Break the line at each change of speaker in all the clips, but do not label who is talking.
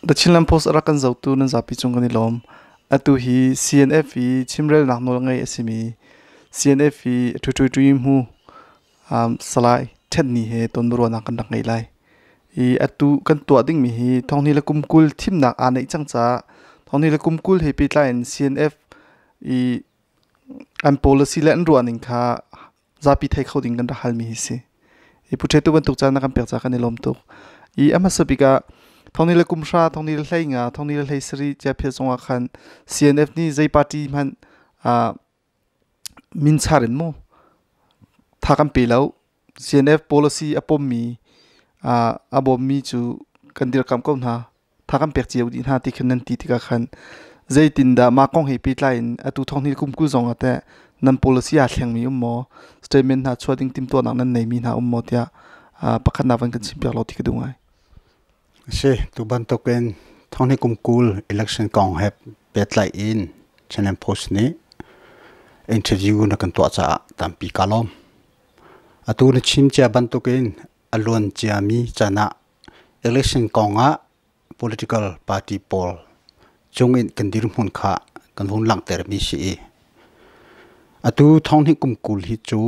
the chilam post arakan zautu nan zapi chungani lom atu hi CNF hi chimrel naknol ngai asimi CNF hi tutui mu salai Htet ni he tonbro na kan ngai lai I atu kan to ding mi hi thongni la kumkul thim nak anei changcha thongni la kumkul he pi line CNF I an policy la an ruaning kha zapi thai khoding kan hal mi hi se I puthetu ban tuk cha na kan pekcha kan lom tuk I amasabika thongni la kumsha thongni la hlainga thongni la hlaisri cha phe zonga khan CNF ni zai party man min charin mo thakam pelau CNF policy apom mi abom mi chu kandir kam kom na thakam pek chiu di na ti khanan ti tika khan zai tinda ma kong he pi line atu thongni kumku zonga te nan policy a thleng mi mo statement na chwading tim to na nan nei mi na mo tia pakhat na van kan sim pek lo ti kedungai
se tu ban token thongni kumkul election kong hep petlai in channel post ni interview na kan to cha tampi kalom atu na chim cha ban token alon chiami chana election konga political party poll chungin kandir mun kha kan hun lang ter mi si atu thongni kumkul hi chu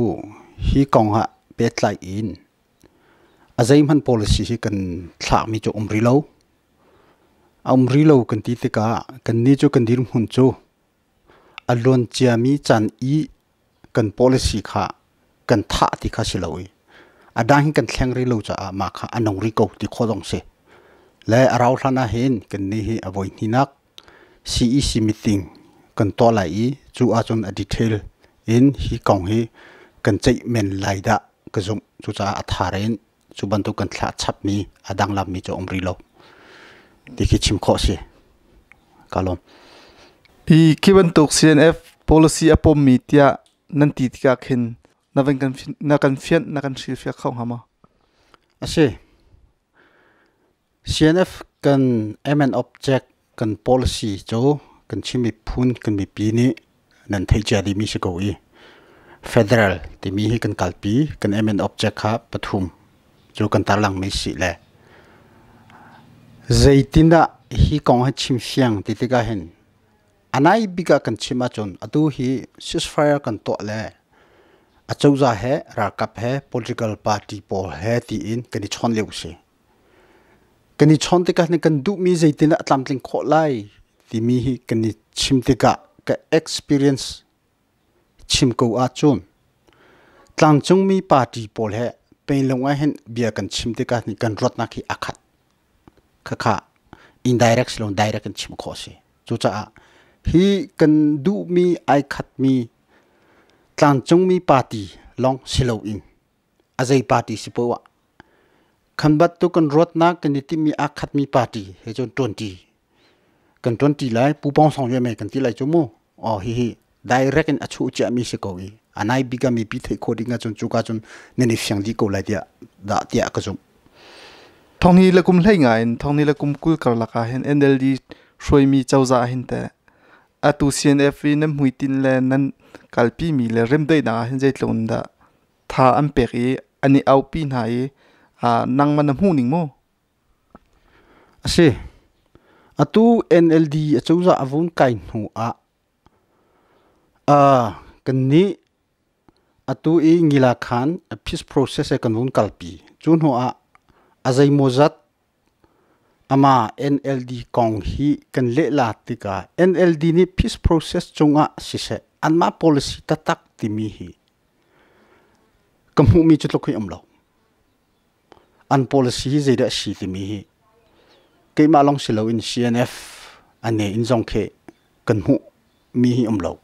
hi konga petlai in azai man policy hi kan thla mi chu umri lo kan ti te ka kan ni chu kan dir mun chu alon chiami chan I kan policy kha kan tha ti kha siloi adang kan thleng ri lo cha ma kha anong ri ko ti khodong se le arau thana hen kan ni hi avoi hinak CEC meeting kan to lai chu a chon a detail in hi kong hi kan chei men lai da ka zum chu cha atharen chu ban tu kan thla chap mi adang lam mi chu umri lo ti ki chim kho se kalom
I kiban tok CNF policy apom mi tia nan ti tika khin na kan fian na kan shil fia khong hama
ase CNF kan MN object kan policy cho kan chimi phun kan mi pi ni nan thei cha di mi se ko I federal ti mi hi kan kalpi kan MN object kha pathum cho kan tarlang mi si le zaitinda hi kong ha chim fiang ti ti ka hen anai biga kan chima chon atu hi ceasefire kan to le achauza he rakap he political party poll he ti in kani chon leu se kani chon te ka ni kan du mi zaitina atlamtling kho lai ti mi hi kani chim te ka experience chim ko a chon tlang chung mi party poll he pein longa hen bia kan chim te ka ni kan rot na ki akhat kha indirect long direct kan chim kho se chu cha hi kan du mi ai khat mi tlang chung mi party long silo in azai party sipowa khanbat tu kan rot na kan ti mi akhat mi party he chon 20 kan 20 lai pu pong song ye me kan ti lai chu mo hi direct in achu cha mi se ko I anai biga mi pi thei coding a chon chu ka chon ne ni fyang di ko lai dia da tia ka zum
thongni la kum hlai nga in thongni la kum kul kar la ka hen NLD shroi mi chawza hin te atu CNF nam huitin le nan kalpi mi le rem dei na hin jai tlon da tha am pe ri ani au pi na I nang man hu ning mo
ase atu NLD achouza avun kai nu kan ni atu I ngila khan peace process e kan vun kalpi chun ho azai mozat ama NLD kong hi kan le la tika NLD ni peace process chunga sise anma policy tatak timi hi kamu mi chutlok hi amlo an policy hi zeda si timi hi ke ma long silo in CNF ane in zong khe kan hu mi hi amlo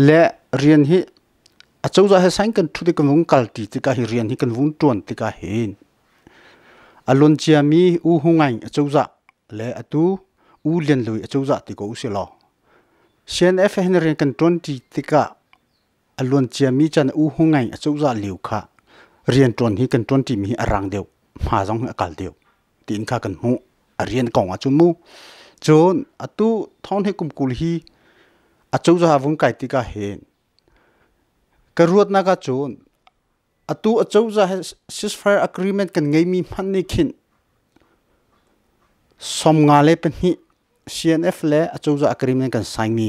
le rian hi achouza he sain kan thu de kan vung kalti tika hi rian hi kan vung ton tika hin alon chiami u hungai achouza le atu u len lui achouza ti ko usilo CNF henry kan 20 tika alon chiami chan u hungai achouza liu kha rian ton hi kan 20 mi arang deu ma jong akal deu tin kha kan hu arian kong achun mu chon atu thon he kumkul hi achouza havun kai tika hen karuat na ka chon atu achouza ceasefire agreement kan ngei mi phan ni khin som nga le pen hi CNF le achouza agreement kan sign mi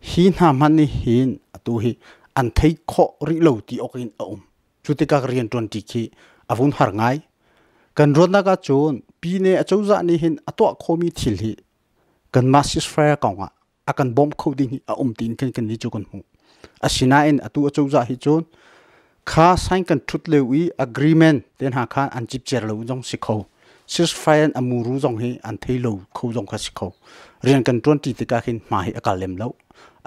hin ha man ni hin atu hi an thei kho ri lo ti okin chutika rian ton ti khi avun har ngai kan rona ka chon pi ne achouza ni hin atwa khomi thil hi kan masis fire kaunga akan bom coding hi tin kan ni chu kan hu asina in atu achouza hi chon kha sign kan thut lewi agreement ten ha khan an chip cher lo jong sikho ceasefire amuru jong hi an thei lo kho jong kha sikho rian kan 20 tika hin ma hi akal lem lo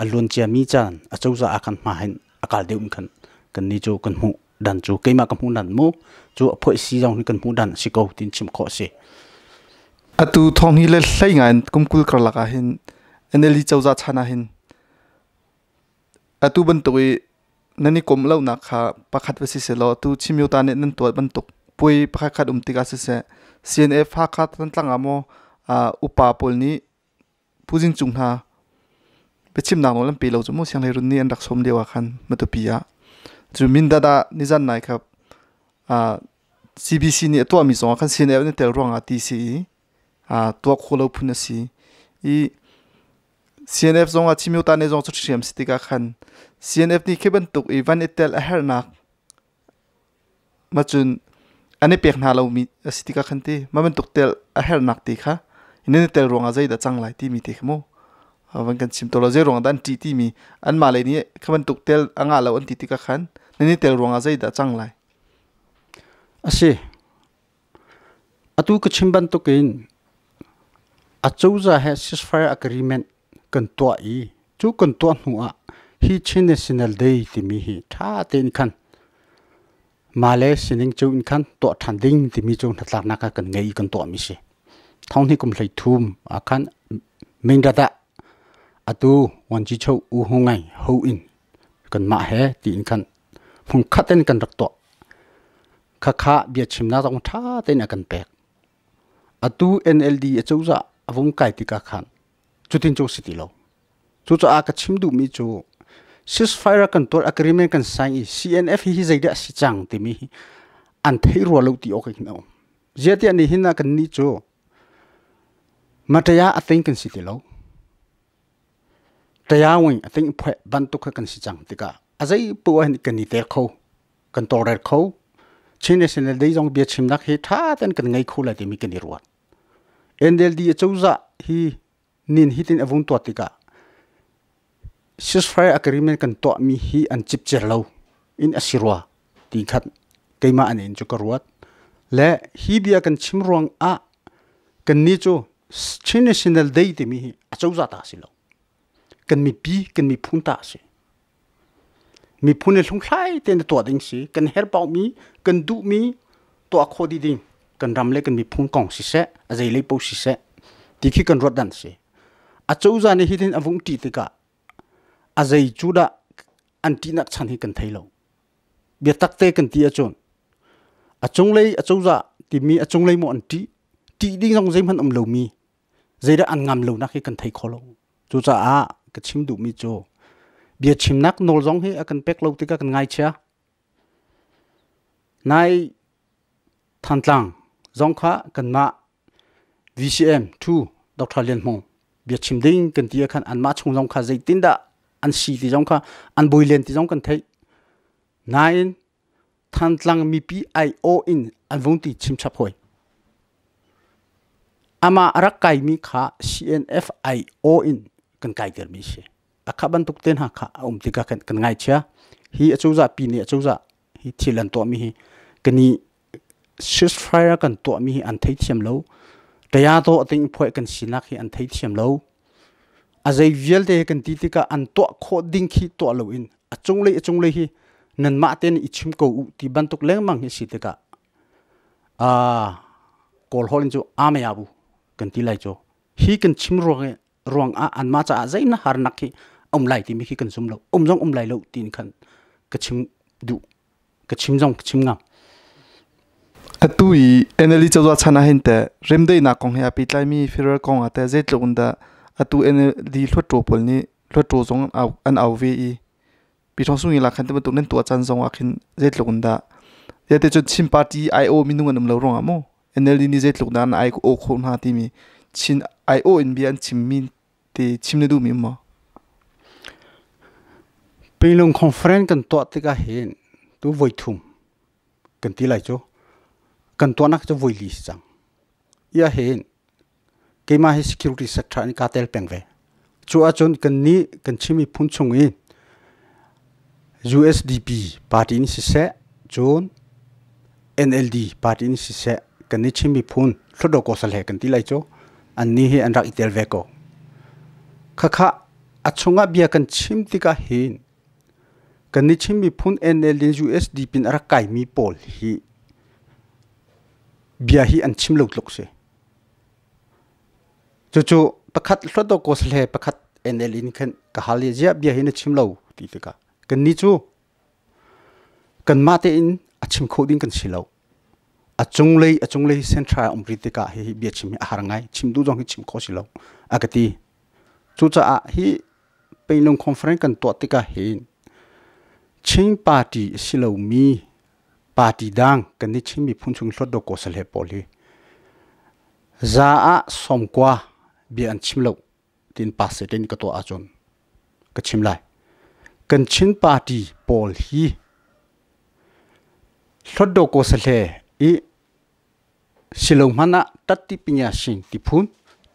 alun chia mi chan achouza akan ma hin akal deum khan kan ni chu kan hu dan chu keima kan hu dan mu chu phoi si jong kan hu dan sikho tin chim kho se
atu thong hi le hlai ngan kumkul kar laka hin eneli chawza chana hin atu ban toi nani kom lo na kha pakhat wasi se lo tu chimyuta ne nan to ban tok pui pakhat tika se CNF ha kha tan tlang amo upa polni pujing chungha pechim na ngolam pe lo chu mo siang le run ni an rak som dewa khan matopia chumin dada nizan nai kha CBC ni to mi song khan CNF ne tel ronga TC to kholo phuna si I CNF zonga chimyuta ne zong chu chiam stika khan CNF ni kheben tuk even etel a hernak machun ane pek na lo mi stika khanti mamen tuk tel a hernak ti kha inen tel ronga zai da changlai ti mi te khmo awan kan chim tolo je ronga dan ti mi an ma le ni kheben tuk tel anga lo an ti tika khan nani tel ronga zai da changlai
ase atu ka chimban to kin achouza ha ceasefire agreement kan to I chu kan to nuwa hi chin national day ti mi hi tha ten khan male sining chu in khan to thanding ti mi chu thlak na ka kan ngei kan to mi se thong ni kum hlei thum akhan mingdata atu wanji chho u hongai ho in kan ma he ti in khan phung khaten kan rak to kha bia chimna jong tha ten kan pek atu NLD achouza avung kai ti ka khan chutin chu city lo chu cha ka chimdu mi chu ceasefire control agreement kan sign CNF hi zaida si chang ti mi an thei ro lo ti ok no zeti ani hina kan ni chu mataya ating kan city lo taya wing ating phwe ban tu kha kan si chang ti ka azai pu an kan ni te kho kan to rer kho chin national day jong bia chim nak hi tha tan kan ngai khula ti mi kan ni ruat NLD chouza hi nin hitin avung to tika ceasefire agreement kan to mi hi an chip cher lo in asirwa ti khat keima anin chu karuat le hi bia kan chimruang a kan ni chu chin national day ti mi hi achouza ta silo kan mi pi kan mi phun ta se mi phun le hlung thlai ten to ding si kan her pau mi kan du mi to khodi ding kan ramle kan mi phun kong si se azai le po si se ti khi kan rot dan se achouza ni hitin avung ti tika azai chuda anti nak chan hi kan thailo bia takte kan ti achon achonglei achouza ti mi achonglei mo anti ti ding jong jaim han lo mi zaida an ngam lo nak hi kan thai kholo chu cha ka chim du mi cho bia chim nak nol jong hi akan pek lo tika kan ngai cha nai thantlang jong kha kan ma VCM 2 Dr. Lian Mong bia chim ding kan ti khan an ma chung jong kha zai tinda an si ti jong kha an boilen ti jong kan thai nine thantlang mi pi IO in an vung ti chim chap hoi ama arak kai mi kha CNF IO in kan kai der mi se akha ban tuk ten ha kha ti ka kan ngai cha hi achouza pi ne achouza hi thilan to mi hi kani ceasefire kan to mi hi an thai thiam lo taya to ating phoi kan sinak hi an thai thiam lo azai vial te kan ti tika an to kho ding khi to lo in achunglei hi nan ma ten ichim ko u ti ban tuk leng mang hi si tika kol holin chu ame abu kan ti lai cho hi kan chim ruang an ma cha zai na har nak hi lai ti mi hi kan sum lo jong lai lo tin khan ka chim du ka chim jong chim ngam
atui eneli chawza chana hinte remdei na kong ya pitlai mi firer kong ate zetlunda atu eneli hlotro polni hlotro jong an awve I pithong sungi la khante tu nen to chan jong akhin zetlunda yate chu chim party IO minung anum lo ronga mo NLD ni zet luk dan ai ko o khon ha ti mi chin ai o in bi an chim min te chim ne du mi ma
Pilong conference kan to te ka hen tu voi thum kan ti lai cho kan to nak cho voi li chang ya hen ke ma hi security sector ni ka tel peng ve chu a chon kan ni kan chimi phun chung in USDP party ni se chon NLD party ni se kan ni chimi phun thodo ko sal he kan ti lai cho an ni hi an rak itel ve ko kha achunga bia kan chim ti ka hin kan ni chimi phun NLD USDP in ara kai mi pol hi bia hi an chim lok lok se chu pakhat thodo ko sal he pakhat NLD ni khan ka hali ja bia hi na chim lo ti te ka kan ni chu kan ma te in achim khoding kan silo achung lei central umritika hi bia chim harangai chim du jong hi chim kho silo agati chu cha hi peilong conference kan to tika hin ching party silo mi party dang kan ni chim mi phunchung hlot do ko sal he poli za a somkwa bi an chim lo tin passe ten ka to a chon ka chim lai kan chin party pol hi hlot do ko sal he i silong mana tatti pinya sing ti phun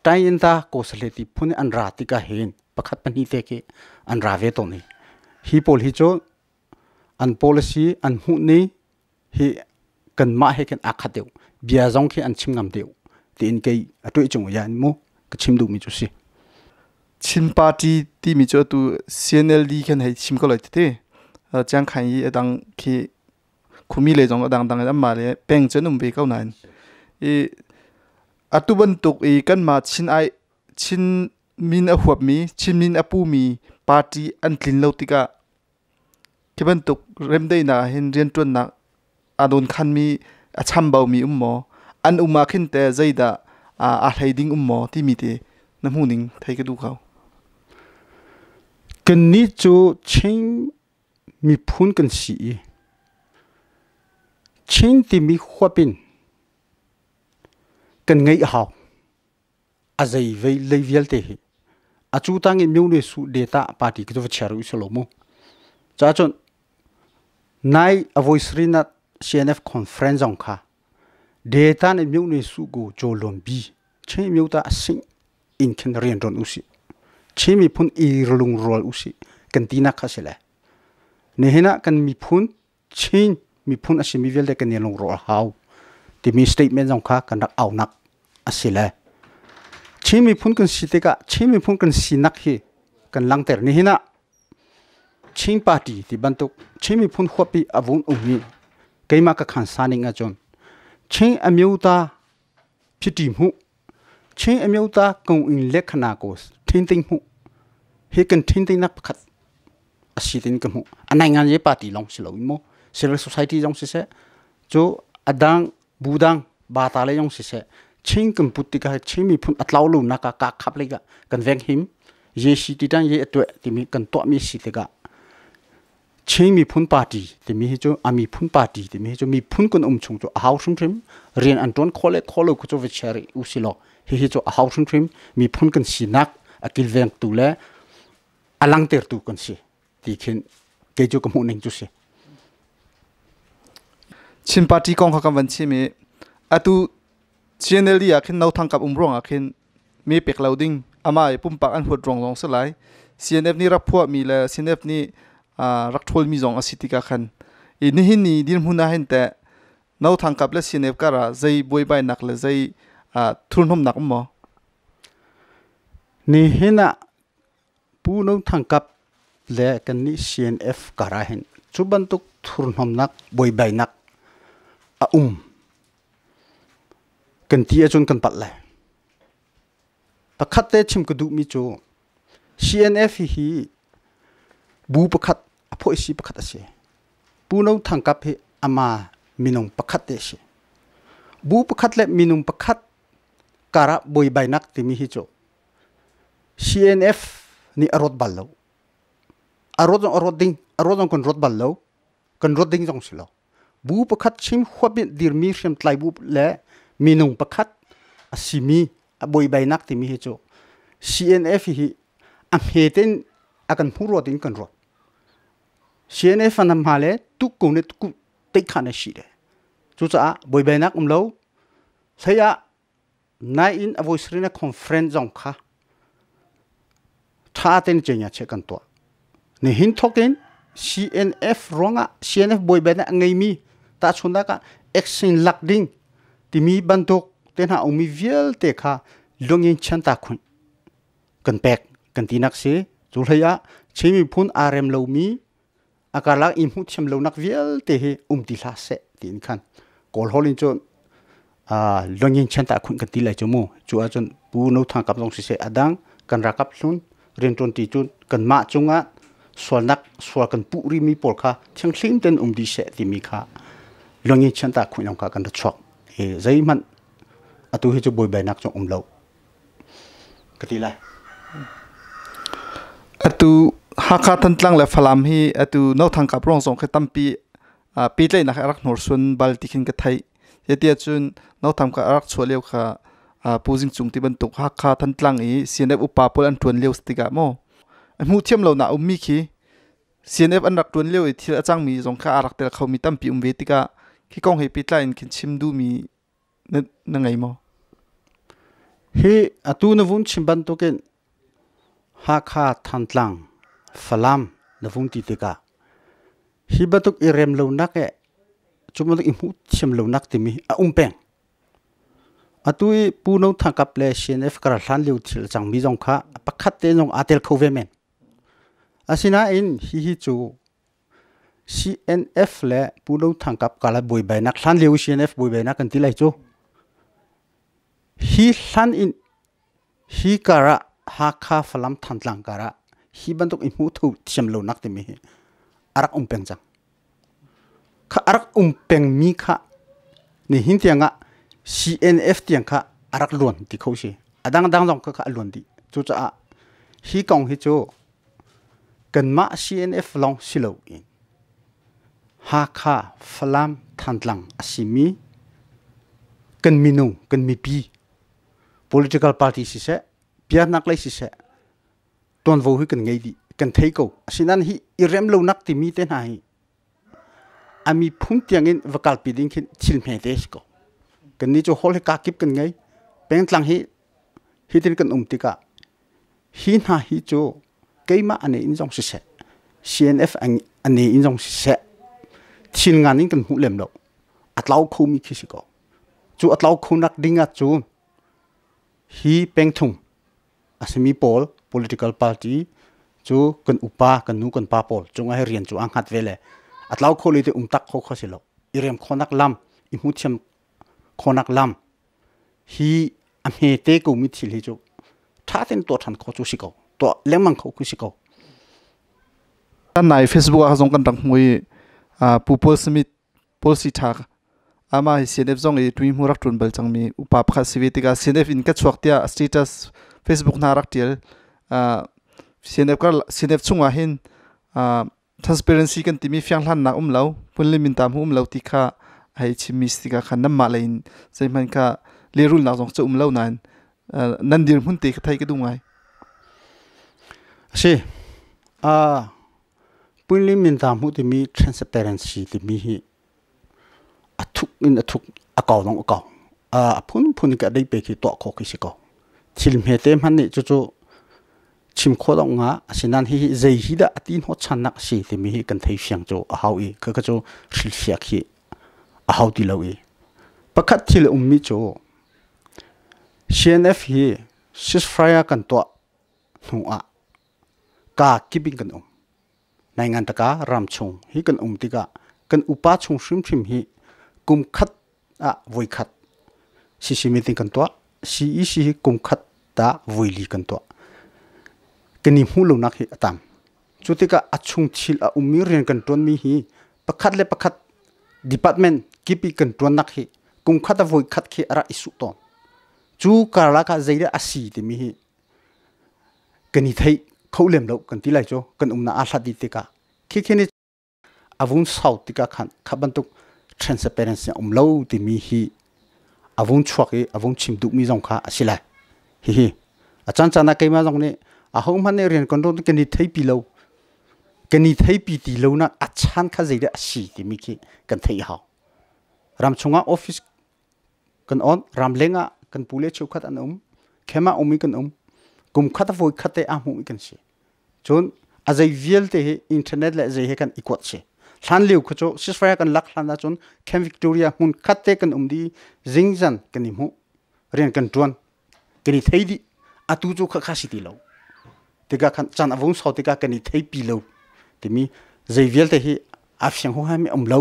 tayinda ko sale ti phun an ra ti ka hen pakhat pani te ke an ra ve to ni hi pol hi cho an policy an hu ni hi kan ma he kan akha deu bia jong khi an chim ngam deu ti in kei atoi chung ya mo ka chim du mi chu si
chin party ti mi cho tu CNLD kan hai chim ko lai te chang khan yi adang khi khumi le jong adang dang ma le peng chenum be kau nan atuban tuk kan ma chin min a huap mi chin min apu mi party an tlin lo tika kiban tuk rem dei na hin rian tun na adon khan mi acham bau mi ummo an uma khin te zaida a hiding ummo ti mi te na mu ning thai ka du khau
kan ni chu ching mi phun kan si ching ti mi huapin kan ngai haw azai vei level te hi achu tang in mu ne su data party ki to charu solomo cha chon nai avoice rina CNF conference on kha data ne mu ne su go jolom bi che mu ta sing in ken rian don usi che mi phun i rolung rol usi kan tina kha sele ne hena kan mi phun chin mi phun asimi vel de kan ne long ro haw ti mi statement jong kha kan rak au nak asile chimi phun kan siteka chimi phun kan sinak hi kan langter ni hina ching party ti bantuk chimi phun khopi avun umi keima ka khan saning a chon ching amyuta phiti mu ching amyuta kong in lekhana ko thinting mu he kan thinting nak pakhat asitin ka mu anai ngan ye party long silo mo civil society jong se jo adang budang ba ta le jong se ching kan putika chimi phun atlaw lu naka ka khap lega kan veng him ye si ti tan ye atwe ti mi kan to mi si tega chimi phun party ti mi hi cho ami phun party ti mi hi cho mi phun kon chung cho how shum trim rian anton khole ku cho vechari usilo hi cho how shum trim mi phun kan sinak akil veng tu le alang ter tu kan si ti khin ke jo kamu ning chu si
chin party kong kha kan chi mi atu CNLD akin nau thangkap umrong akin mi pek loading ama e pumpak an hot rong rong salai CNF ni rapphua mi la CNF ni rakthol mi jong asitika khan e ni hin ni din huna hen te nau thangkap la CNF kara zai boi bai nak la zai thurnom nak mo
ni hina pu nau thangkap le kan ni CNF kara hen chubantuk thurnom nak boi bai nak a kan ti achun kan pat lai pakhat te chim ku du mi chu CNF hi bu pakhat aphoi si pakhat ase pu no thangkap he ama minung pakhat te se bu pakhat le minung pakhat kara boi bai nak ti mi hi chu CNF ni arot ballo arot kon rot ballo kan rot ding jong silo bu pakhat chim khwabin dir mi shem tlai bu le minung pakhat asimi aboi bainak ti mi hi chu CNF hi am heten akan huro tin kan ro CNF anam hale tu ko ne tu te khane shi de chu cha boi bainak lo saya na in avoi srina conference jong kha tha ten chenya che kan to ne hin thokin CNF ronga CNF boi bainak ngai mi ta chunda ka action lakding ti mi bantok ten ha umi viel te kha longin chanta khun kan pek kan tinak se chulhaya chimi phun rm lo mi akala imhu chem lo nak viel te he ti la se tin khan kol holin chon longin chanta khun kan ti lai chomo chu a chon pu no thang kap long se adang kan rakap hlun ren ton ti chun kan ma chunga swalnak swal kan pu ri mi por kha thang thling ten di se ti mi kha longin chanta khun long kha kan chok e zai man atu hi chu boi bai nak chong lo kati lai
atu haka tantlang le phalam hi atu no thang kap rong song khe tampi pi tlei na rak nor sun bal tikhin ka thai yetia chun no tham ka rak choleu kha pujing chungti ban tuk haka tantlang i CNF upa pol an tuan leu stika mo mu thiam lo na ummi khi CNF an rak tuan leu i thil achang mi jong kha arak tel khaumi tampi ve tika ki kong he pi tlain kin chim du mi na ngai mo
he atu na vun chimban to ken haka tantlang falam na vun ti tika hi batuk irem lo nak e chumon imu chim lo nak ti mi a umpeng atui puno thakap le CNF kar hlan liu thil chang mi jong kha pakhat te jong atel khove men asina in hi chu CNF le puno thangkap kala boi bai nak hlan liu CNF boi bai nak kan ti lai chu hi hlan in hi kara haka falam thantlang kara hi bantuk imu thu thiam lo nak ti mi arak umpeng chang kha arak umpeng mi kha ni hin tianga CNF tiang kha arak luan ti khosi adang dang jong kha luan di chu cha hi kong hi chu kan ma CNF long silo in haka falam thantlang asimi kan minu kan mi pi political party si se piar nak lai si se ton vo hi kan ngai di kan thei ko asinan hi irem lo nak ti mi te na hi ami phung tiang in vakal pi ding khin thil me te ko kan ni chu hol ka kip kan ngai peng tlang hi tin kan tika hi na hi chu keima ane in jong si se CNF ane in jong si se thil ngan in kan hu lem lo atlau khu mi khisi ko chu atlau khu nak dinga chu hi peng thung asmi pol political party chu kan upa kan nu kan pa pol chunga he rian chu ang hat vele atlau kholi te tak kho khosilo irem khonak lam imu chem khonak lam hi ame te ko mi thil hi chu tha ten to than kho chu siko to lemang kho ku siko
tan nai Facebook a jong kan tang mui pupol smith policy thak ama hi CNF jong e tui murak tun bal changmi upa pakha sivitika CNF in ka chuaktia status Facebook na rak tial CNF chunga hin transparency kan timi fyang hlan na umlo punlimin tam umlo tikha hai chimistika khan namma lein zaiman ka lerul na jong chu umlo nan nandir hun te thai ka dungai
se punlimin tam hu timi transparency timi hi athuk in athuk akaw nong akaw phun ka dei pe ki to kho ki si ko thil me te man ni chu chu chim kho dong nga asinan hi zei hi da atin ho chanak si ti mi kan thei fyang chu a hau i ka chu hril fiak hi a hau ti lo i pakhat thil ummi chu CNF hi ceasefire kan to nu a ka keeping kan nai ngan taka ram chung hi kan tika kan upa chung shrim hi kum khat a voi khat si meeting kan to CEC kum khat ta voi li kan to kani hulu nak hi atam chutika achung thil a umir ren kan ton mi hi pakhat le pakhat department kipi kan ton nak hi kum khat a voi khat khi ara isu ton chu karla ka zaira asi ti mi hi kani thai kholem lo kan ti lai cho kan umna a hla di tika khikhini avun south tika khan khabantuk transparency umlo ti mi hi avung chuak e avung chim du mi jong kha asila hi hi achan chana ke ma jong ne a hong man ne rian kon ron ke ni thei pi lo ke ni thei pi ti lo na achan kha zai da si ti mi ki kan thei ha ram chunga office kan on ram lenga kan pule chu khat an khema umi kan kum khat voi khate a mu kan si chon azai vial te internet la zai he kan ikwat se than liu kho sisfaya kan lak hlan na chon khem victoria mun khate kan di jingjan kan ni mu rian kan tuan kani thei di atu chu kha kha si ti lo tika khan chan avung sau tika kani thei pi lo timi zai vial te hi afyang ho ha mi lo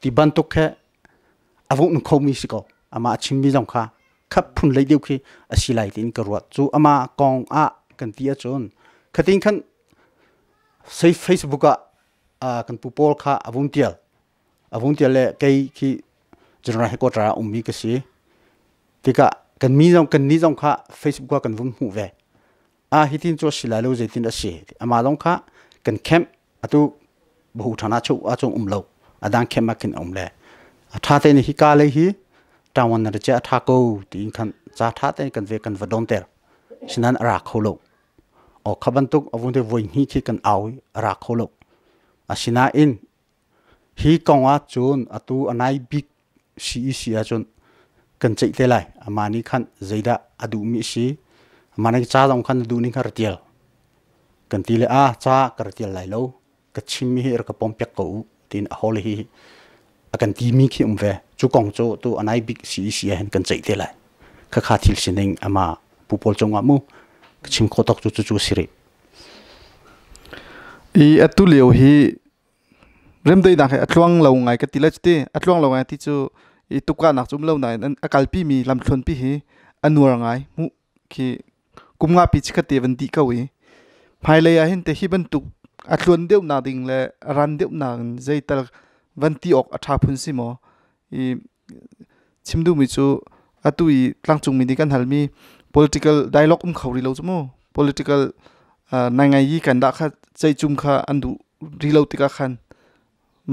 ti ban tok khe avung khomi si ko ama chim mi jong kha khap phun lei deu khi asilai tin ka ruat chu ama kong a kan tia chon khating khan sei facebook a kan pu pol kha avung tial le kai khi general headquarter ummi ka si tika kan mi jong kan ni jong kha facebook kan vung hu ve a hitin cho silai lo zaitin a si ama jong kha kan khem atu bu thana chu a chung lo adang khem ma kin le tha te ni hi ka le hi tawan na cha tha ko tin khan cha tha te kan ve kan vadon ter sinan ra kholo o khaban tuk avun de voi hi khi kan awi ra kholo asina in hi kongwa chun atu anai big si a chun kan chei te lai amani khan zeida adu mi si amani cha dong khan du ni khar tiel kan ti le a cha kar tiel lai lo ka chim mi her ka pom pek ko tin a hol hi akan ti mi khi ve chu kong cho tu anai big si hen kan chei te lai kha kha thil sining ama pupol chonga mu chim ko tok chu siri
i atu leo hi rem dei na atluang lo ngai ka tilach te atluang lo ngai ti chu i tuka nak chum lo nai an akalpi mi lam thlon pi hi anur ngai mu khi kumnga pi chika te van di ka we phai le ya hin te hi ban tuk athlon deu na ding le ran deu na zai tal van ti ok atha phun si mo i chimdu mi chu atu i tlang chung mi ni kan halmi political dialogue khawri lo chumo political nai ngai yi kan da kha chei chum kha andu rilo tika khan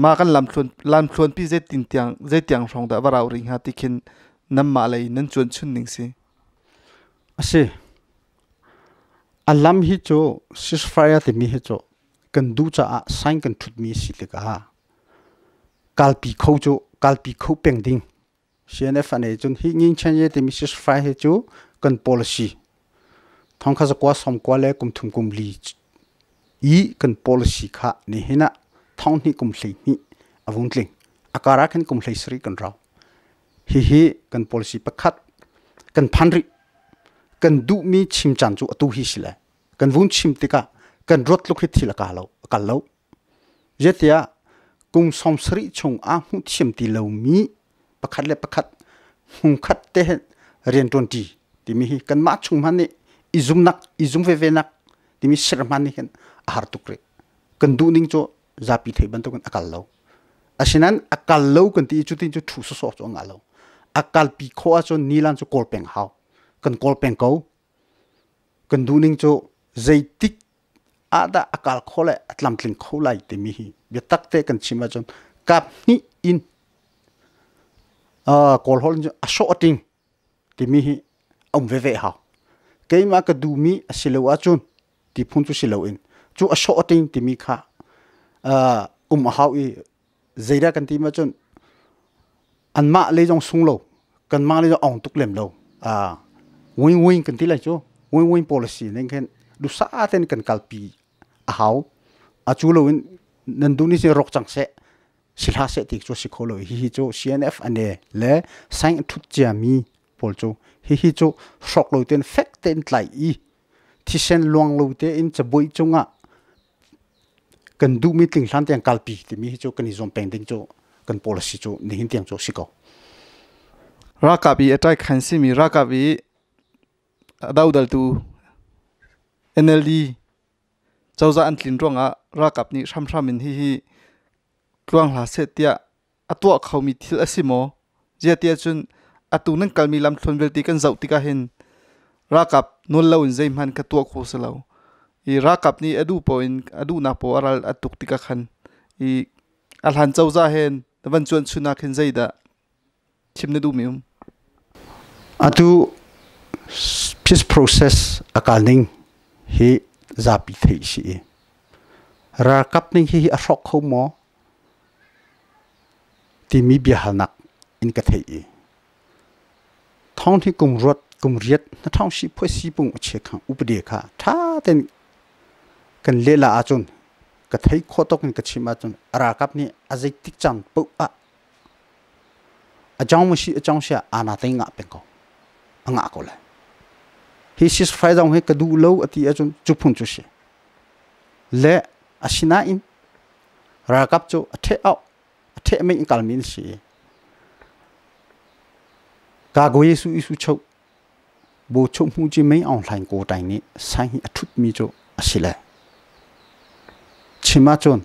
ma kan lam thlon pi je tin tiang rong da warau ring ha tikhin nam ma lei nan chun chun ning si
ase alam hi cho ceasefire te mi hi cho kan du cha a sign kan thut mi si te ka kalpi kho peng ding CNF ane chun hi ngin chen ye te mi ceasefire he chu kan policy thong kha kwa som kwa le kum thum kum li i kan policy kha ni hina thong ni kum hlei ni avung tling akara khan kum hlei sri kan raw hi kan policy pakhat kan phanri kan du mi chim chan chu atu hi sila kan vun chim tika kan rot luk hi thila ka lo kal lo jetia kum som sri chung a hu chim ti lo mi pakhat le pakhat hung khat te rian ton ti ti mi hi kan ma chung man ni izum ve nak ti mi sir man ni hen har tukre kan du ning cho zapi thei ban to kan akal lo asinan akal lo kan ti chu tin chu thu so cho nga lo akal pi kho a cho nilan chu kol peng haw kan kol peng ko kan du ning cho zaitik ada akal khole atlam tling kholai te mi hi be tak te kan chima chon kap ni in kol hol a shooting ti mi hi ve haw keima ka du mi asilo a chun ti phun chu silo in chu a shooting ti mi kha haw i zaida kan ti ma chun an ma le jong sung lo kan ma le ong tuk lem lo win kan ti la chu win policy nen khen du sa ten kan kalpi a haw a chu lo in nan du ni se rok chang se silha se tik chu sikholo hi chu CNF ane le sang thut cha mi pol chu hi chu shok lo ten fact ten tlai i thisen luang lo te in chaboi chunga kan du mi tling hlan tiang kalpi ti mi chu kan izom peng ding chu kan policy chu ni hin tiang chu siko
rakabi atai khan si mi rakabi daudal tu NLD chawza an tlin ronga rakap ni sham in hi tluang hla se tia atwa khawmi thil asimo jetia chun atu nan kalmi lam thlon velti kan zauti ka hin rakap nol lo in zeim han ka tuak khosalo i rakap ni adu point adu na po aral atuk tika khan i alhan chawza hen van chuan chuna khin zeida chimne du mium
atu peace process akalning hi zapi thei si ra kapning hi arok khomo ti mi bihalnak in ka thei thong thi kum riat na thong si phosi pung che khang upde kha tha ten kan lela achun ka thei khotok ni ka chima chun ra kap ni azai tik chan pu a ajang mu si ajang sha ana tai nga pen ko anga ko la hi sis fai dong he ka du lo ati achun chu phun chu se le asina in ra kap chu athe au athe me in kalmin si ka go yesu isu chau bo chum hu ji me online ko tai ni sai hi athut mi chu asila chima chon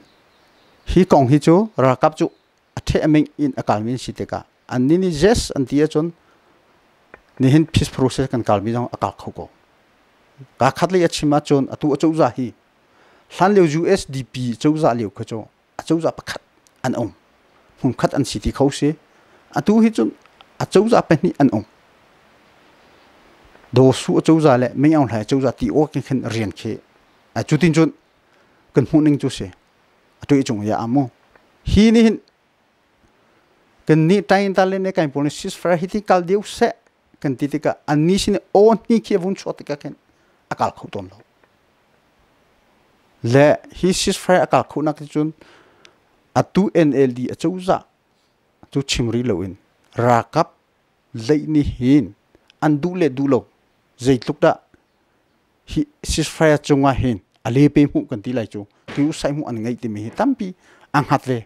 hi kong hi chu ra kap chu athe me in akalmin si te ka an ni jes an tia chon ni hin peace process kan kalmi jong akal khoko ka khatli achima chon atu achau za hi hlan leu USDP chau za leu khacho achau za pakhat an om hum khat an city khose atu hi chun achau za pe ni an om do su achau za le me ang lai achau za ti o kin khen rian khe a chutin chun kan hu ning chu se atu I chung ya amo hi ni hin kan ni tain ta le ne kai policies fra hi ti kal deu se kan ti ti ka an ni sin on ni khe vun chot ka ken akal khoton lo le hi sis fra akal khona ki chun atu NLD achau za chu chimri lo in ra kap lei ni hin an du le du lo zai tluk da hi sis fra chunga hin ale pe mu kan ti lai chu ki sai mu an ngai ti mi tampi ang hat le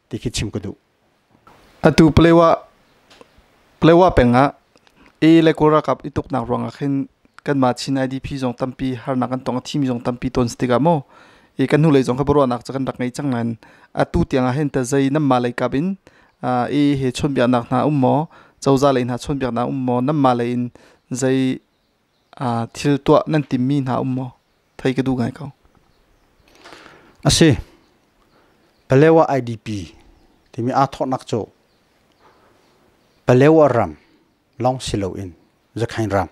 ti ki chim ko du
atu plewa penga e le kora kap ituk na ronga khin kan ma chin IDP jong tampi har na kan tong thimi jong tampi ton stiga mo e kan hu le jong khabro nak chakan rak ngai changan atu tianga hen ta zai nam ma lai kabin e he chon bia nak na ummo chawza le na chon bia na ummo nam ma le in zai thil to nan timmi na ummo thai ka du ngai ka
ase palewa IDP timi a thok nak cho palewa ram long silo in zakhain ram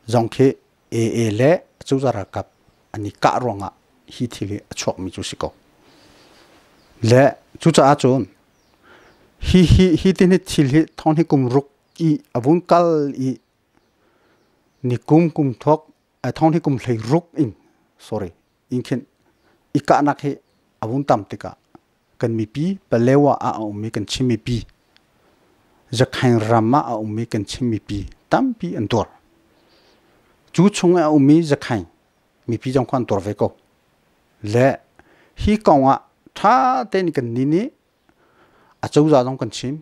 zongkhe e le chuzara kap ani ka ronga hi thili achok mi chu siko le chucha achon hi tin thil hi thon hi kum ruk I avun kal I ni kum thok a thon hi kum thlei ruk in sorry inkhen ika nak he avun tam tika kan mi pi palewa a mi kan chimi pi zakhain rama a mi kan chimi pi tampi antor chu chunga mi zakhain mi pi jong khan tor ve ko le hi kawa tha ten kan ni ni a chau za jong kan chim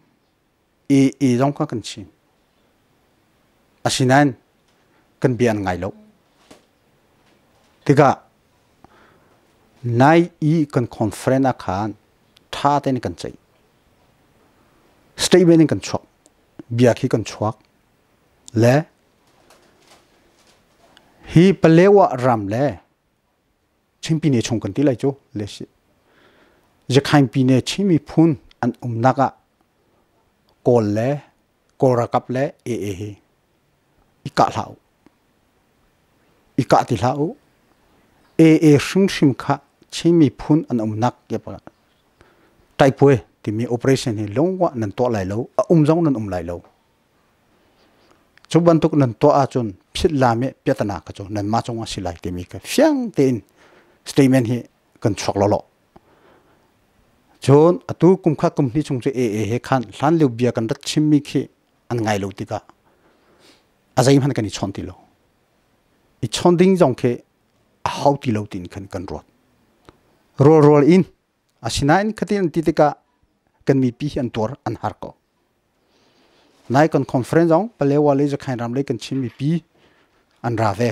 e jong kha kan chim asinan kan bian ngai lo tiga nai I kan conference khan tha ten kan chai statement kan chok bia khi kan chok le hi palewa ram le chimpi ne chung kan ti lai chu le si je khain pi ne chimi phun an naga kol le kora kap le e he ika lau ika ti lau e shim kha chimi phun an nak ye pa tai pue ti mi operation he longwa nan to lai lo jong nan lai lo chuban tuk nan to a chun phit la me petana ka chu nan ma chonga silai ti mi ka fyang tin statement hi kan chok lo lo chon atu kum kha kum ni chung che e he khan hlan lu bia kan rat chimmi khi an ngai lo tika azai man kan ni chon ti lo I chon ding jong khe a how ti lo tin kan kan roll in asina in khatin ti tika kan mi pi an tor an har ko nai kan conference jong palewa le je khain ram le kan chim mi pi an ra ve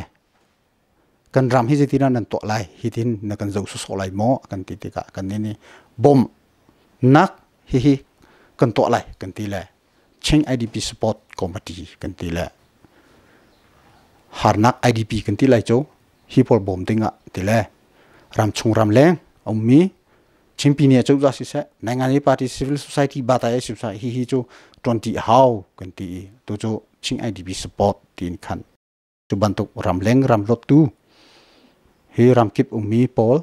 kan ram hi je tina nan to lai hi tin na kan zo so lai mo kan ti tika kan ni bom nak hi kan to lai kan ti le cheng IDP support committee kan ti le har nak IDP kan ti lai cho hi por bom tinga ti le ram chung ram leng mi champion chau za si se nangani party civil society bataya si sa hi chu 20 how kan ti to chu ching idp support tin khan chu bantuk ramleng ramlot tu hi ramkip umi pol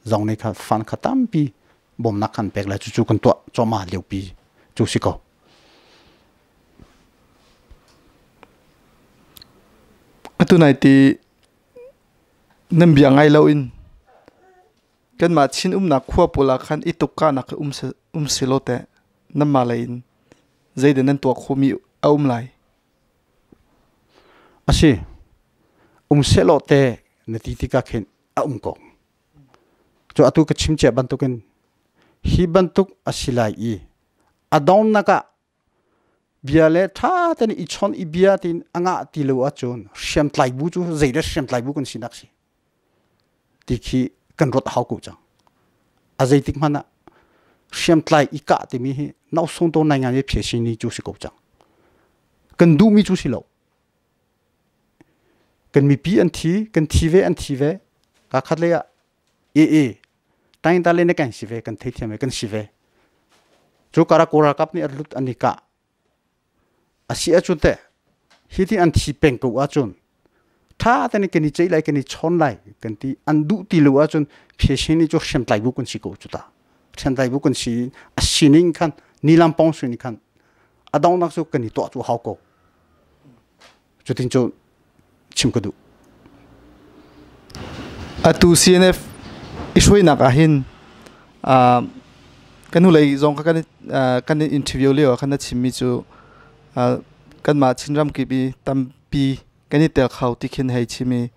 zong nei kha fan khatam pi bom nak khan pek la chu chu kan to choma leu pi chu si ko
atu nai ti nam biang ai lo in kan ma chin na khua pola khan itukka nak selote nam ma lain zaiden nan to khomi lai
asi selote natitika khen ko cho atu ka chimche bantuken hi bantuk asilai I adon naka biale tha ten I chon I biatin anga tilo achon shem tlai bu chu zeida shem tlai bu kun sinaksi tikhi kan rot hau ku cha azaitik mana shem tlai ika te mi hi nau song to nai nga ye phye sin ni chu si ko cha kan du mi chu si lo kan mi pi an thi kan thive ka khat le ya e tain ta le ne kan sive kan thei thiame kan sive chu kara kora kap ni arlut anika asi achute hiti an thi peng ko achun tha tani keni chei lai keni chon lai kan ti andu ti lo achun pheshini chu shem tlai bu kun si ko chuta shem tlai bu kun si asining khan nilam pong suni khan adong nak su keni to chu hau ko chutin chu chim ko du
atu CNF isoi nak ahin kanu lai zong ka kan interview le kan chimmi chu kan ma chinram ki bi tampi kani tel khau ti khin hai chimi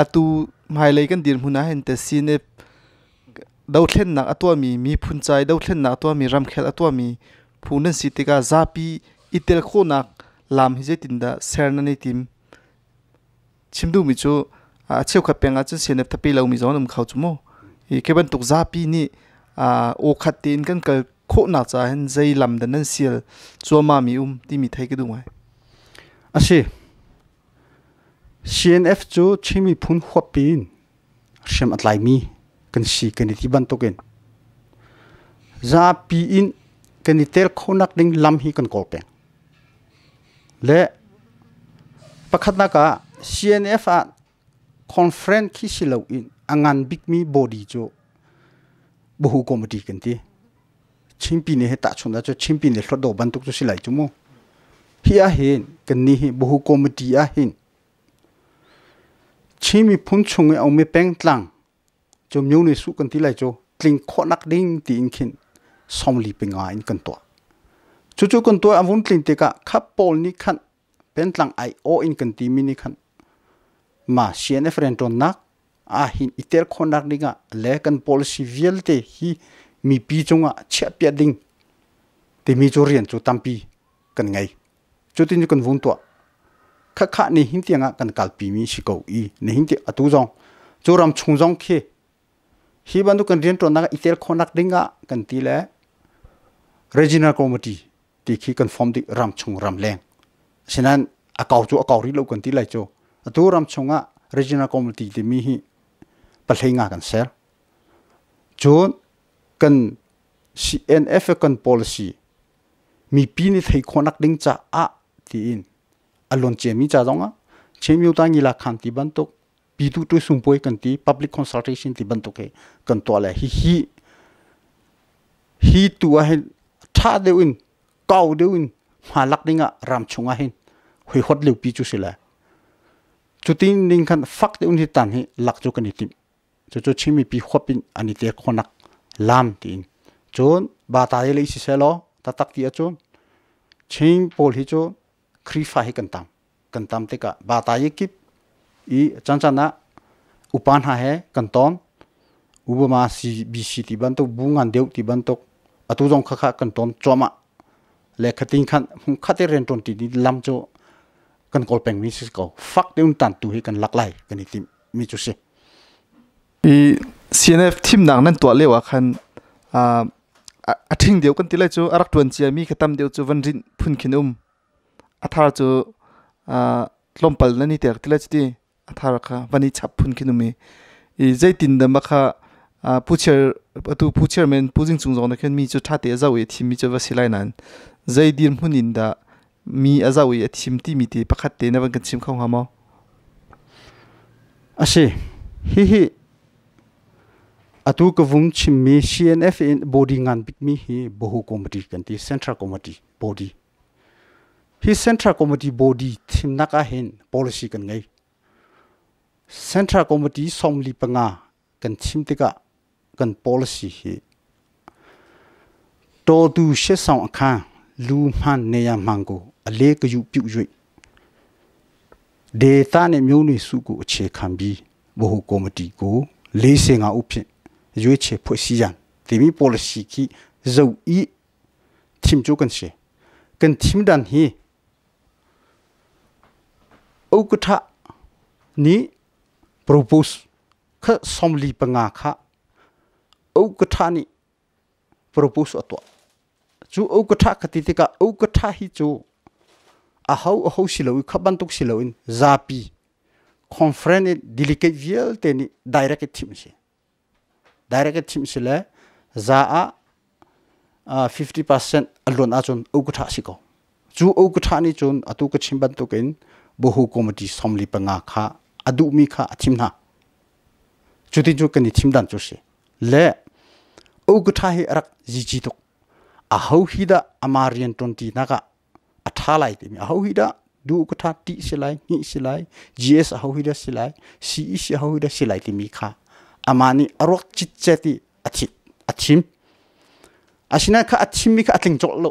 atu mai lai kan dir huna hen te CNF dau thlen nak atwa mi phun chai dau thlen nak atwa mi ram khel atwa mi phunan sitika zapi itel kho nak lam hi je tinda serna nei tim chimdu mi chu cheu kha penga chu CNF thapi lo mi zon khau chumo I keban tuk zapi ni o khatin kan kal kho na cha hen zai lam dan nan sial choma mi ti mi thai ke du mai
asi CNF chu chimi phun khopin shem atlai mi kan si kan ti ban token zapi in kan tel khonak ding lam hi kan kol peng le pakhatna ka CNF a conference ki silo in angan big mi body jo bohu committee kan ti chimpi ne heta chunda cho chimpi ne hlodo bantuk chu silai chumo hi a hen kan ni hi bohu committee a hin chimi phun chunge au me peng tlang cho myu ne su kan ti lai cho tling khonak ding ti in khin somli pinga in kan to chu kan to avun tling te ka khap pol ni khan pen tlang ai o in kan ti mi ni khan ma CNF renton nak hin iter khonak ninga lekan policy vielte hi mi pi chunga chapya ding te mi chorian chu tampi kan ngai chutin kan vun to kha ni hintianga kan kalpi mi siko I ne hinti atu jong choram chungjong khe hi bandu kan rian to na iter khonak dinga kan ti le regional committee ti khi kan form di ram chung ram leng sinan akaw chu akaw ri lo kan ti lai cho atu ram chunga regional committee ti mi hi palhenga kan ser chon kan CNF kan policy mi pi ni thei khonak ding cha a ti in alon che mi cha donga chemyu ta ngi la khan ti ban tok pi tu tu sum poi kan ti public consultation ti ban tok ke kan to la hi tu a hen tha de win kaw de win ma lak dinga ram chunga hin hoi hot leu pi chu sila chutin ning khan fak de un hi tan hi lak chu kan ti cho chimi pi khopin ani te khonak lam tin chon ba ta le si selo ta tak ti achon ching pol hi cho khrifa hi kan tam te ka ba ta ye kip I chanchana upan ha he kan ton ubama si bc ti ban to bungan deu ti ban to atu jong kha kan ton choma le khating khan khate ren ton ti lam cho kan kol peng mi sis ko fak de un tan tu hi kan lak lai kan ti mi chu se
I CNF team nang nan to lewa khan a thing deu kan tilai chu arak tuan chia mi khatam deu chu vanrin phun khin athar chu tlompal nani ter tilai chu ti athar kha vani chap phun khin I zaitin da makha ผู้เชี่ยวผู้เชี่ยวแมนผู้จิงจุงจงนักมีจุดท่าเตะเจ้าเวทีมีจุดว่าสิไลนั้นใจดีมหุ่นินดามีอาเจ้าเวทีมที่มีที่ประคัตเตนับกันชิมเข้าหามั้ง
อาชีฮิอตุกวุ้งชิมมี CNF in body งานบิ๊กมีฮิบุหุคอมมิตี้กันที่ Central Committee body ฮิ Central Committee body ทีมนักเห็น policy กันไง Central Committee สมลีปังกันทีมที่กัน policy ฮิตัวดูเชื่อสองข้างลูมันเนียมังกูอเล็กยุปิวจุยเดต้าเนี่ยมีอยู่ในสุกุเชคัมบีบุหุคอมมิตี้กูเลเซงาอุปยุยเชพอสิยันที่มี policy ที่จะอีทีมจูกันเชกันทีมดันฮีอุกทะนี้ propose ข้าสมลีปังข้าอุกทะนี้ propose ตัวจูอุกทะคติติกาอุกทะฮิจูอาเขาสิลวิขบันทุกสิลวินซาปี conference delegate เวลเตนี่ direct team สิ direct team สิเลยซา50% อล้วนอาจนอุกทะสิก็จูอุกทะนี่จนอตุกชิมบันทุกินบุหุคอมมิตี้สมลีปังข้าอดุมีข้าทีมน่ะจุดที่จูกันนี่ทีมดันจูสิและอุกทะให้รักจีตุกเขาฮิดาอามาเรียนตรงที่นักอัฐาไลต์มีเขาฮิดาดูอุกทะตีสิไลนี่สิไล GS เขาฮิดาสิไล CEC เขาฮิดาสิไลที่มีข้าอามานี่อรกจิตเจติอาทิมอาชินะข้าอาทิมมีข้าถึงจบโล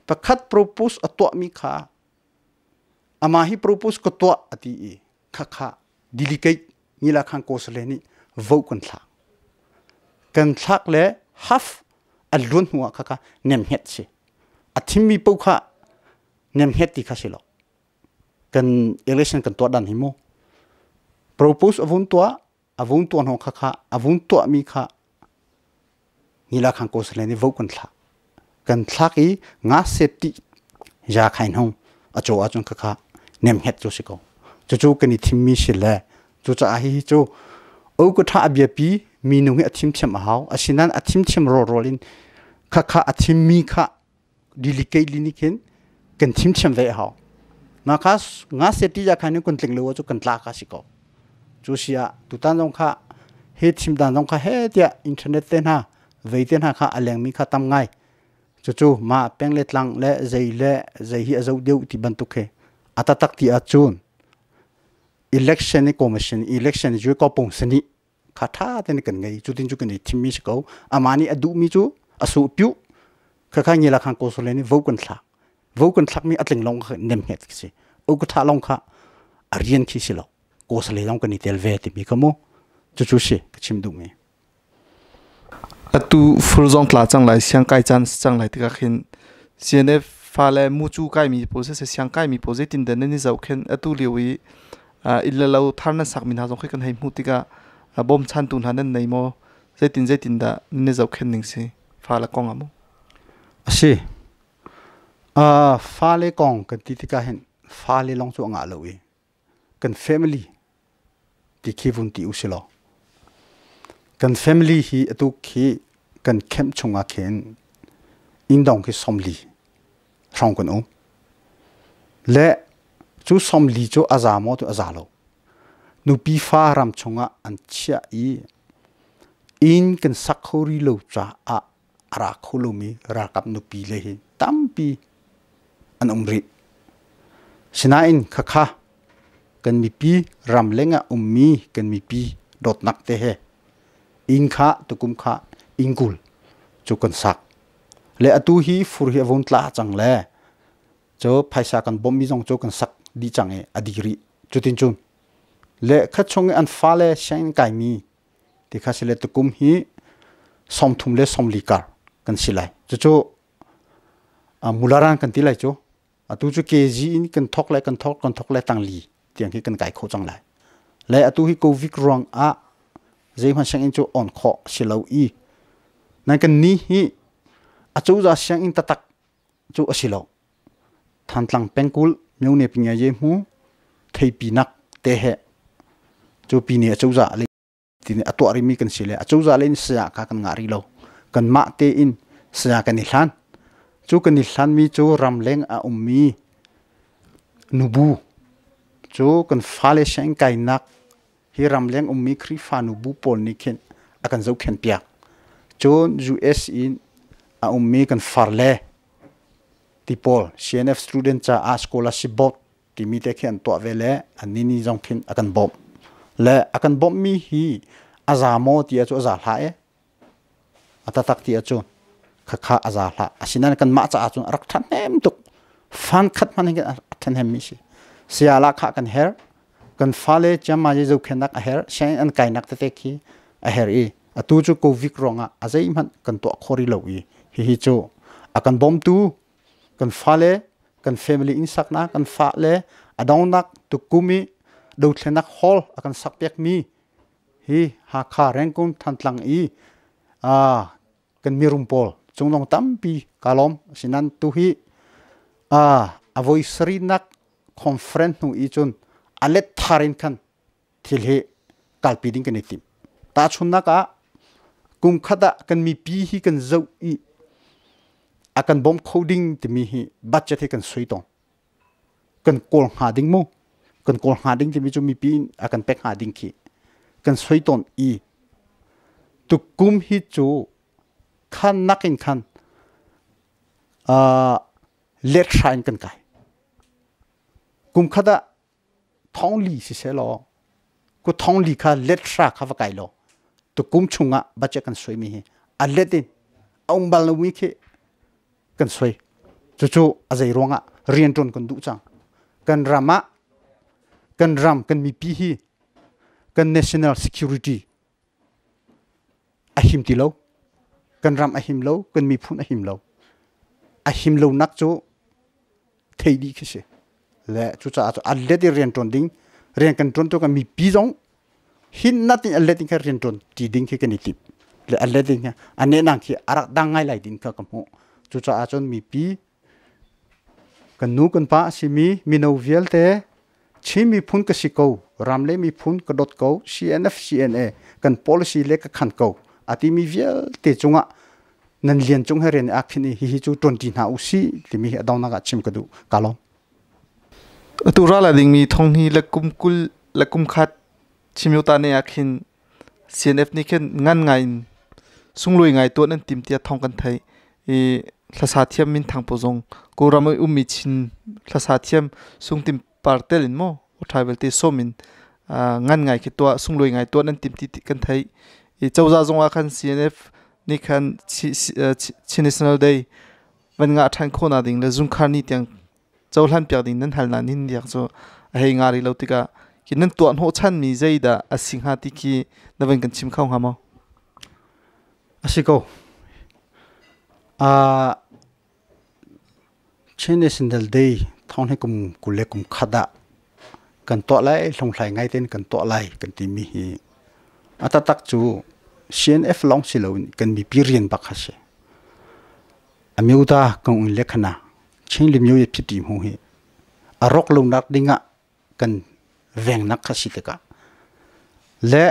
ประคัด propose ตัวมีข้าอามาฮิ propose ก็ตัวอดีข้า delegate นี่ละข้างโกสเลนี่ vote กันทักเลยhalf อันล้วนหัวข้าเนมเฮ็ดสิอาทิมมีปุ๊กข้าเนมเฮ็ดที่ข้าสิหรอกกัน election กันตัวดันหิโม propose อวุ้นตัวของข้าอวุ้นตัวมีข้านี่ละข้างโกสเลนี่ vote กันทักอีงาเซฟตี้ยาไข่ห้องอาจงข้าเนมเฮ็ดจูสิก็จูกันนี่ทีมมีสิเลยจูจะอาฮิจูอุกทะอเบียปีมีนุ่งให้ทีมเชื่อมหาอาศินันทีมเชื่อมโรลินข้าทีมมีข้าดีลิเกตลินิคินกันทีมเชื่อมได้หานะคะงาเซฟตี้ยาไข่นี่คนเต็งเลยว่าจูกันลากสิก็จูเสียตุตันจงข้าเฮทีมดันจงข้าเฮเดียอินเทอร์เน็ตเต้นฮะเวทีนฮะข้าอะไรมีข้าทำไงจูมาเป็นเล็ดลังเล่ใจฮีอาจจะเดียวที่บรรทุกเหอัตตักที่อาจูน election นี่ commission election จุดก็ปุ่งสนิข้าท่าเต้นกันไงจุดที่จุกันนี่ทีมมีสกาวอามานี่อดูมีจูอสูปิวข้าเงี้ยละข้างโกสเลนี่ vote กันทักมีอัตลิงลงเนมเฮ็ดสิอุกท่าลงข้าเรียนขี้สิลโกสเลลงกันนี่เทลเวติมีขโมจูสิชิมดูมี
tu furzong tla chang lai siang kai chan chang lai tika khin CNF fale mu chu kai mi process siang kai mi project in den ni zau khen atu liwi illa lo tharna sakmin ha jong khan hei mu tika bom chan tun hanan nei mo zaitin da ni zau khen ning si fala kong amu
asi fale kong kan tika hen fale long chu nga lowi kan family ti khivun ti usiloกัน family ฮีตุกฮีกันเข้มชงอาเคนอินดองคือสมลีช่องกันองและจูสมลีจูอาจามอตุอาจาโลนูปีฟ้ารำชงอันเชียอินกันสักโคริโลจ้ารักโคโลมีรักกับนูปีเลยตั้มปีอันอุมริชนะอินข้ากันมีปีรำเล้งมีกันมีปีดดนักเตะอินข้าตุกุมข้าอิงกุลจุกันสักและอตุฮีฟูรีอวุนตลาจังเล่เจ้าภายสากันบอมมีจงจุกันสักดีจังอดีริจุดตินจุนและข้าชงอันฟ้าเล่เช่นไก่มีที่ข้าสิเลตุกุมฮีสมทุมเล่สมลีการกันสิไลจู่มูลารันกันที่ไลจู่อตุจูเกจีอินกันทอกเล่ตังลีเตียงที่กันไก่โคจังไลและอตุฮีโควิกรองใจมันเสียงอินจูอ่อนคอสิเลวนั่นกันนี่ฮีอาจูจะเสียงอินตักจูสิเลวทันหลังเป็นกุลมีอุณหภูมิเยี่ยมหูที่ปีนักเตะจูปีนี้จูจะเลย tin atua ri mi kan sile achu za len sia ka kan ngari lo kan ma te in sia kan ni hlan chu kan ni hlan mi chu ramleng a ummi nubu chu kan fale sheng kai nak hi ramleng ummi khri fa nubu pol ni khen akan zo khen pia chon US in a ummi kan farle tipol CNF student cha a scholarship bot ti mi te khen to vele anini jong khin akan bom le akan bom mi hi azamo ti a chu za hla e atatak ti a chu kha aza hla asinan kan ma cha chu rak than hem tuk fan khat man nge than hem mi si siala kha kan her kan fale chama je zo khenak a her shen an kai nak te ki a her e atu chu covid ronga azai man kan to khori lo i hi chu akan bom tu kan fale kan family in sakna kan fa le adong nak tu kumi do thlenak hol akan sakpek mi hi ha kha rengkun thantlang i kan mirum pol chunglong tampi kalom sinan tu hi avoi sri nak conference nu i chun alet tharin khan thil he kalpi ding kan itim ta chunna ka kum khada kan mi pi hi kan zo i akan bom coding ti mi hi budget he kan suiton kan kol ha ding mo kan kol ha ding ti mi chu mi pi akan pek ha ding ki kan suiton i tu kum hi chu khan nakin khan let shine kan kai kum khada thong li si se lo ku thong li kha let sha kha va kai lo tu kum chunga bache kan soi mi hi a letin ong bal no wi ke kan soi chu chu azai ronga rian ton kan du chang kan rama kan ram kan mi pi hi kan national security ahim ti lo kan ram ahim lo kan mi phun ahim lo nak chu thei di khise le chu cha chu already rian ton ding rian kan ton to kan mi pi jong hin natin already ka rian ton ti ding ke kan itip le already nga ane nang ki arak dangai lai din ka kamu chu cha chon mi pi kan nu kan pa si mi no vial te chi mi phun ka si ko ramle mi phun ka dot ko CNF CNA kan policy le ka khan ko ati mi vial te chunga nan lian chung heren akhini hi chu 20 na usi timi adawna ga chim ka du kalom
tu ra la ding mi thong hi la kum khat chimyota ne akhin CNF ni khen ngan ngai sungloi ngai to nan tim tia thong kan thai e thlasa thiam min thang po jong ko ramai ummi chin thlasa thiam sung tim partel in mo tribal te somin ngan ngai ki to sungloi ngai to nan tim ti kan thai e chawza zonga khan CNF ni khan chi national day van nga than khona ding la zum khan ni tiang chawlan pyak ding nan halna nin yak so hei ngari lotika ki nan tuan ho chan mi zeida asingha ti ki nawan kan chim khau hamo
asiko chi national day thong he kum kule kum khada kan to lai long thlai ngai ten kan to lai kan ti mi hi ata tak chu CNF long silo kan mi pirian bakhase amiuta kan un lekhana chin limyo ye phiti mu hi arok lo nak dinga kan veng nak khasiteka le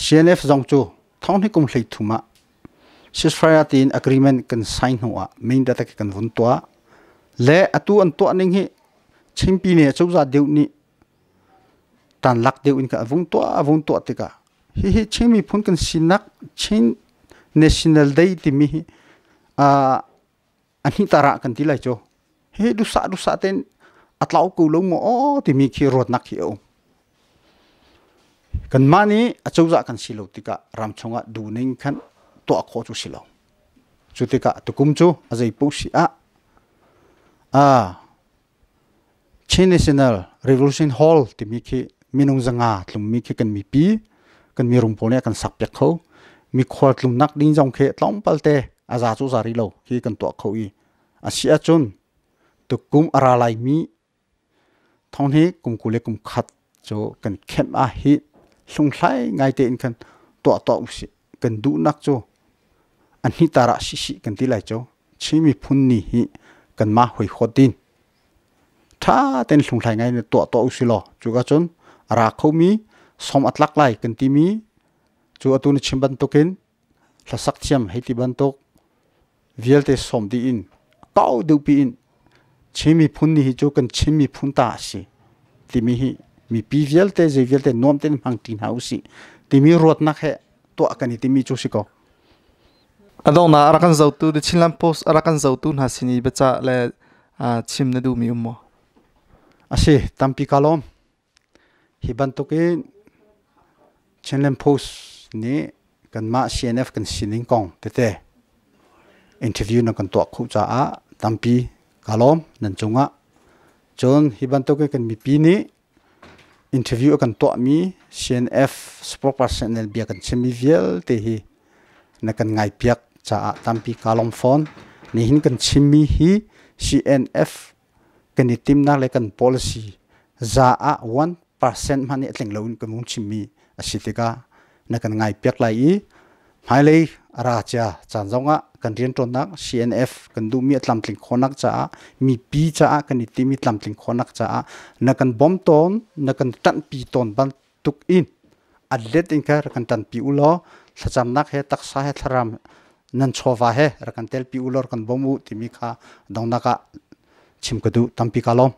CNF jong chu thong ni kum hlei thuma ceasefire tin agreement kan sign hoa main data kan vun toa le atu an to ning hi chimpi ne chouza deu ni tan lak deu in ka vung to tika hi chimi phun kan sinak chin national day ti mi ani tara kan ti lai cho he du sa ten atlau ko lo mo ti mi khi rot nak hi o kan mani achouza kan silo tika ram chonga du ning khan to kho chu silo chu tika tukum chu azai pu si chin national revolution hall ti mi khi minung zanga tlum mi khi kan mi pi kan mi rum pone kan sak pek kho mi khwat lum nak ding jong khe tlom palte aza chu zari lo hi kan to kho i asia chun tu kum ara lai mi thong hi kum kule kum khat cho kan khem a hi hlung thlai ngai te in kan to usi kan du nak cho an hi tara si kan ti lai cho chimi phun ni hi kan ma hoi khotin tha ten hlung thlai ngai to usi lo chu ga chun ara khomi som atlak lai kan ti mi chu atun chim ban tokin la sak thiam heti ban tok vialte som di in kau du pi in chimi phun ni hi chu kan chimi phun ta si timi hi mi pi vialte je vialte nom ten hang tin hausi timi rot nak he to akani timi chu siko
adong na arakan zautu de chinlam post arakan zautu na sini bacha le chim na du mi ummo
ase tampi kalom hi ban tokin chinlam post ni kan ma CNF kan sining kong tete interview na kan to khu cha a tampi kalom nan chunga chon hiban to ke kan mi pi ni interview kan to mi CNF Spokeperson Salai kan chemi vial te hi na kan ngai piak cha a tampi kalom phone ni hin kan chimi hi CNF kan ni tim na le kan policy za a 1% mani atleng loin kan mung chimi asitika na kan ngai piak lai i hailei ara cha chan zonga kan rian ton nak CNF kan du mi atlam tling khonak cha mi pi cha kan ni ti mi tlam tling khonak cha na kan bom ton na kan tan pi ton ban tuk in atlet in ka kan tan pi ulo thacham nak he tak sa he tharam nan chowa he ra kan tel pi ulor kan bomu ti mi kha dong naka chim ka du tam pi kalom